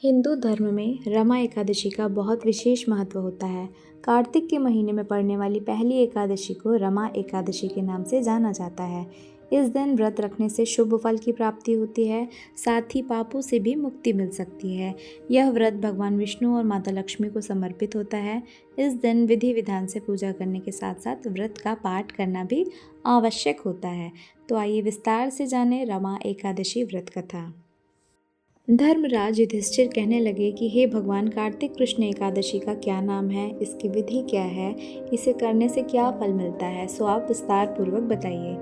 हिंदू धर्म में रमा एकादशी का बहुत विशेष महत्व होता है। कार्तिक के महीने में पड़ने वाली पहली एकादशी को रमा एकादशी के नाम से जाना जाता है। इस दिन व्रत रखने से शुभ फल की प्राप्ति होती है, साथ ही पापों से भी मुक्ति मिल सकती है। यह व्रत भगवान विष्णु और माता लक्ष्मी को समर्पित होता है। इस दिन विधि विधान से पूजा करने के साथ साथ व्रत का पाठ करना भी आवश्यक होता है। तो आइए विस्तार से जानें रमा एकादशी व्रत कथा। धर्मराज युधिष्ठिर कहने लगे कि हे भगवान, कार्तिक कृष्ण एकादशी का क्या नाम है, इसकी विधि क्या है, इसे करने से क्या फल मिलता है, सो आप विस्तार पूर्वक बताइए।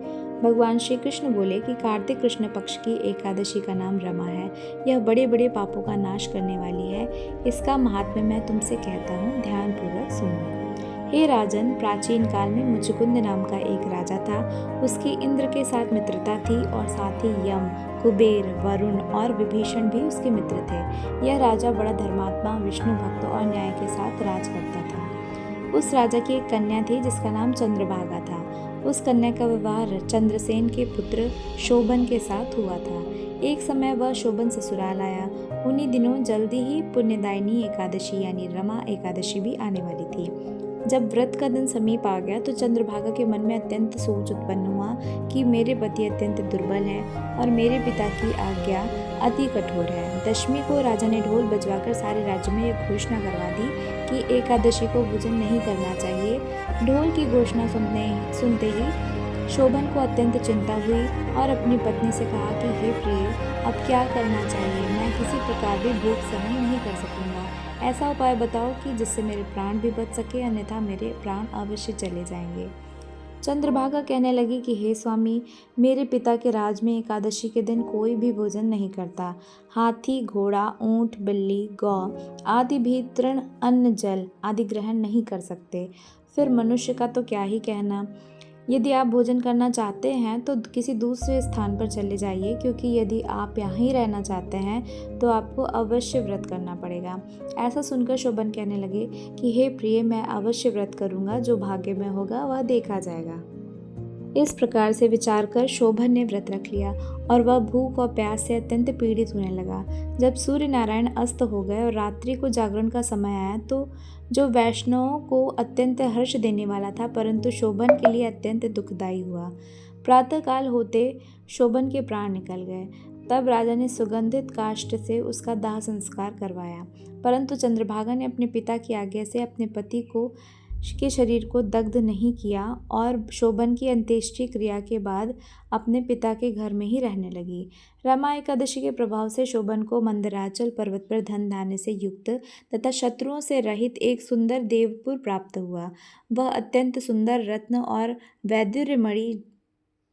भगवान श्री कृष्ण बोले कि कार्तिक कृष्ण पक्ष की एकादशी का नाम रमा है। यह बड़े बड़े पापों का नाश करने वाली है। इसका महात्म्य मैं तुमसे कहता हूँ, ध्यान पूर्वक सुनो। हे राजन, प्राचीन काल में मुचुकुंद नाम का एक राजा था। उसकी इंद्र के साथ मित्रता थी और साथ ही यम, कुबेर, वरुण और विभीषण भी उसके मित्र थे। यह राजा बड़ा धर्मात्मा, विष्णु भक्त और न्याय के साथ राज करता था। उस राजा की एक कन्या थी जिसका नाम चंद्रभागा था। उस कन्या का विवाह चंद्रसेन के पुत्र शोभन के साथ हुआ था। एक समय वह शोभन ससुराल आया। उन्हीं दिनों जल्दी ही पुण्यदायिनी एकादशी यानी रमा एकादशी भी आने वाली थी। जब व्रत का दिन समीप आ गया तो चंद्रभागा के मन में अत्यंत सोच उत्पन्न हुआ कि मेरे पति अत्यंत दुर्बल हैं और मेरे पिता की आज्ञा अति कठोर है। दशमी को राजा ने ढोल बजवाकर सारे राज्य में यह घोषणा करवा दी कि एकादशी को भोजन नहीं करना चाहिए। ढोल की घोषणा सुनते ही शोभन को अत्यंत चिंता हुई और अपनी पत्नी से कहा कि हे प्रिय, अब क्या करना चाहिए? मैं किसी प्रकार भी भूख सहन नहीं कर सकूंगा। ऐसा उपाय बताओ कि जिससे मेरे प्राण भी बच सके, अन्यथा मेरे प्राण अवश्य चले जाएंगे। चंद्रभागा कहने लगी कि हे स्वामी, मेरे पिता के राज में एकादशी के दिन कोई भी भोजन नहीं करता। हाथी, घोड़ा, ऊंट, बिल्ली, गौ आदि भी तृण, अन्न, जल आदि ग्रहण नहीं कर सकते। फिर मनुष्य का तो क्या ही कहना। यदि आप भोजन करना चाहते हैं तो किसी दूसरे स्थान पर चले जाइए, क्योंकि यदि आप यहाँ ही रहना चाहते हैं तो आपको अवश्य व्रत करना पड़ेगा। ऐसा सुनकर शोभन कहने लगे कि हे प्रिय, मैं अवश्य व्रत करूँगा, जो भाग्य में होगा वह देखा जाएगा। इस प्रकार से विचार कर शोभन ने व्रत रख लिया और वह भूख और प्यास से अत्यंत पीड़ित होने लगा। जब सूर्य नारायण अस्त हो गए और रात्रि को जागरण का समय आया तो जो वैष्णवों को अत्यंत हर्ष देने वाला था, परंतु शोभन के लिए अत्यंत दुखदायी हुआ। प्रातःकाल होते शोभन के प्राण निकल गए। तब राजा ने सुगंधित काष्ठ से उसका दाह संस्कार करवाया, परंतु चंद्रभागा ने अपने पिता की आज्ञा से अपने पति के शरीर को दग्ध नहीं किया और शोभन की अंत्येष्टि क्रिया के बाद अपने पिता के घर में ही रहने लगी। रमा एकादशी के प्रभाव से शोभन को मंदराचल पर्वत पर धन धान्य से युक्त तथा शत्रुओं से रहित एक सुंदर देवपुर प्राप्त हुआ। वह अत्यंत सुंदर रत्न और वैदुर्यमणि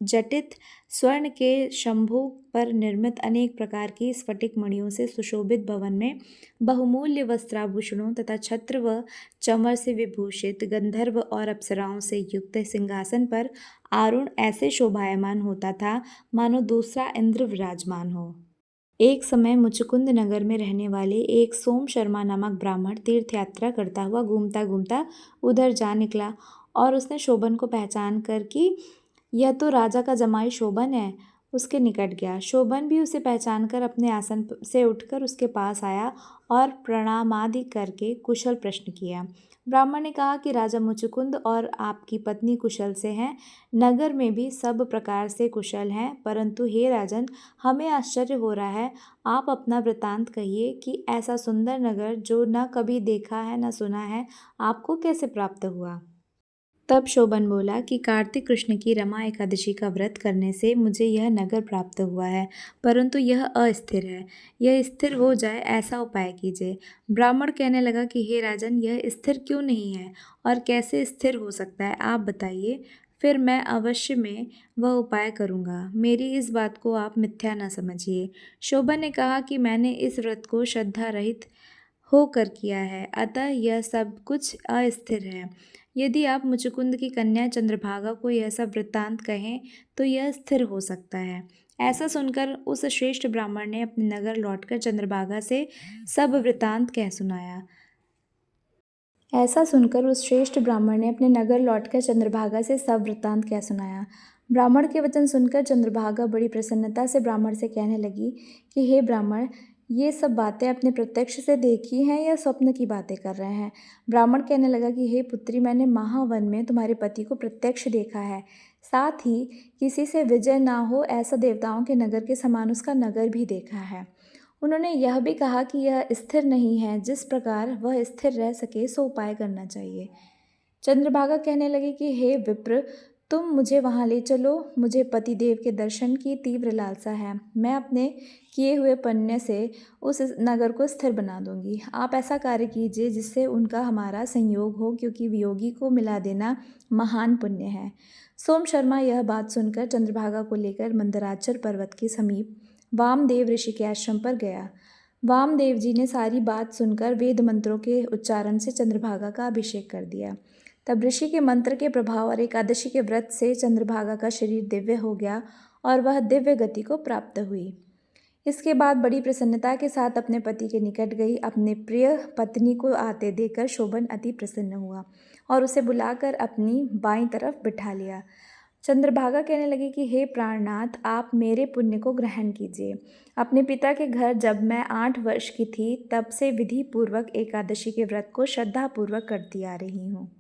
जटित स्वर्ण के शंभु पर निर्मित अनेक प्रकार की स्फटिक मणियों से सुशोभित भवन में बहुमूल्य वस्त्राभूषणों तथा छत्र व चमर से विभूषित गंधर्व और अप्सराओं से युक्त सिंहासन पर आरूढ़ ऐसे शोभायमान होता था मानो दूसरा इंद्र विराजमान हो। एक समय मुचुकुंद नगर में रहने वाले एक सोम शर्मा नामक ब्राह्मण तीर्थ यात्रा करता हुआ घूमता घूमता उधर जा निकला और उसने शोभन को पहचान कर कि यह तो राजा का जमाई शोभन है, उसके निकट गया। शोभन भी उसे पहचान कर अपने आसन से उठकर उसके पास आया और प्रणामादि करके कुशल प्रश्न किया। ब्राह्मण ने कहा कि राजा मुचुकुंद और आपकी पत्नी कुशल से हैं। नगर में भी सब प्रकार से कुशल हैं, परंतु हे राजन, हमें आश्चर्य हो रहा है। आप अपना वृतांत कहिए कि ऐसा सुंदर नगर जो न कभी देखा है न सुना है, आपको कैसे प्राप्त हुआ। तब शोभन बोला कि कार्तिक कृष्ण की रमा एकादशी का व्रत करने से मुझे यह नगर प्राप्त हुआ है, परंतु यह अस्थिर है। यह स्थिर हो जाए ऐसा उपाय कीजिए। ब्राह्मण कहने लगा कि हे राजन, यह स्थिर क्यों नहीं है और कैसे स्थिर हो सकता है, आप बताइए, फिर मैं अवश्य में वह उपाय करूँगा। मेरी इस बात को आप मिथ्या न समझिए। शोभन ने कहा कि मैंने इस व्रत को श्रद्धा रहित होकर किया है, अतः यह सब कुछ अस्थिर है। यदि आप मुचुकुंद की कन्या चंद्रभागा को यह सब वृत्तांत कहें तो यह स्थिर हो सकता है। ऐसा सुनकर उस श्रेष्ठ ब्राह्मण ने अपने नगर लौटकर चंद्रभागा से सब वृत्तांत कह सुनाया। ब्राह्मण के वचन सुनकर चंद्रभागा बड़ी प्रसन्नता से ब्राह्मण से कहने लगी कि हे ब्राह्मण, ये सब बातें अपने प्रत्यक्ष से देखी हैं या स्वप्न की बातें कर रहे हैं? ब्राह्मण कहने लगा कि हे पुत्री, मैंने महावन में तुम्हारे पति को प्रत्यक्ष देखा है। साथ ही किसी से विजय ना हो ऐसा देवताओं के नगर के समान उसका नगर भी देखा है। उन्होंने यह भी कहा कि यह स्थिर नहीं है, जिस प्रकार वह स्थिर रह सके सो उपाय करना चाहिए। चंद्रभागा कहने लगी कि हे विप्र, तुम मुझे वहाँ ले चलो, मुझे पतिदेव के दर्शन की तीव्र लालसा है। मैं अपने किए हुए पुण्य से उस नगर को स्थिर बना दूंगी। आप ऐसा कार्य कीजिए जिससे उनका हमारा संयोग हो, क्योंकि वियोगी को मिला देना महान पुण्य है। सोम शर्मा यह बात सुनकर चंद्रभागा को लेकर मंदराचल पर्वत के समीप वामदेव ऋषि के आश्रम पर गया। वामदेव जी ने सारी बात सुनकर वेद मंत्रों के उच्चारण से चंद्रभागा का अभिषेक कर दिया। तब ऋषि के मंत्र के प्रभाव और एकादशी के व्रत से चंद्रभागा का शरीर दिव्य हो गया और वह दिव्य गति को प्राप्त हुई। इसके बाद बड़ी प्रसन्नता के साथ अपने पति के निकट गई। अपने प्रिय पत्नी को आते देखकर शोभन अति प्रसन्न हुआ और उसे बुलाकर अपनी बाईं तरफ बिठा लिया। चंद्रभागा कहने लगी कि हे प्राणनाथ, आप मेरे पुण्य को ग्रहण कीजिए। अपने पिता के घर जब मैं 8 वर्ष की थी तब से विधि पूर्वक एकादशी के व्रत को श्रद्धापूर्वक करती आ रही हूँ।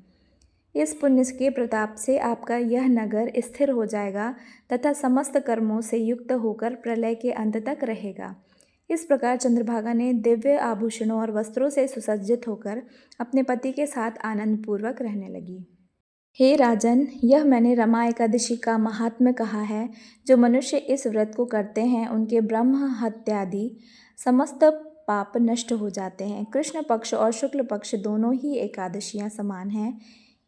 इस पुण्य के प्रताप से आपका यह नगर स्थिर हो जाएगा तथा समस्त कर्मों से युक्त होकर प्रलय के अंत तक रहेगा। इस प्रकार चंद्रभागा ने दिव्य आभूषणों और वस्त्रों से सुसज्जित होकर अपने पति के साथ आनंदपूर्वक रहने लगी। हे राजन, यह मैंने रमा एकादशी का महात्म्य कहा है। जो मनुष्य इस व्रत को करते हैं उनके ब्रह्म हत्यादि समस्त पाप नष्ट हो जाते हैं। कृष्ण पक्ष और शुक्ल पक्ष दोनों ही एकादशियां समान हैं,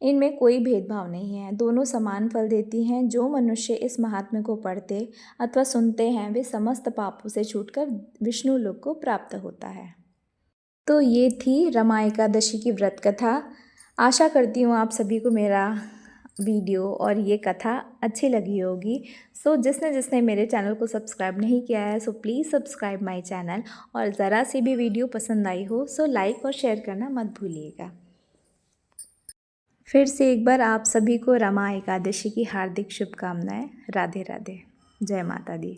इनमें कोई भेदभाव नहीं है, दोनों समान फल देती हैं। जो मनुष्य इस महात्म्य को पढ़ते अथवा सुनते हैं वे समस्त पापों से छूटकर विष्णु लोक को प्राप्त होता है। तो ये थी रमा एकादशी की व्रत कथा। आशा करती हूँ आप सभी को मेरा वीडियो और ये कथा अच्छी लगी होगी। सो जिसने जिसने मेरे चैनल को सब्सक्राइब नहीं किया है so please subscribe my channel, और ज़रा सी भी वीडियो पसंद आई हो सो लाइक और शेयर करना मत भूलिएगा। फिर से एक बार आप सभी को रमा एकादशी की हार्दिक शुभकामनाएं। राधे राधे। जय माता दी।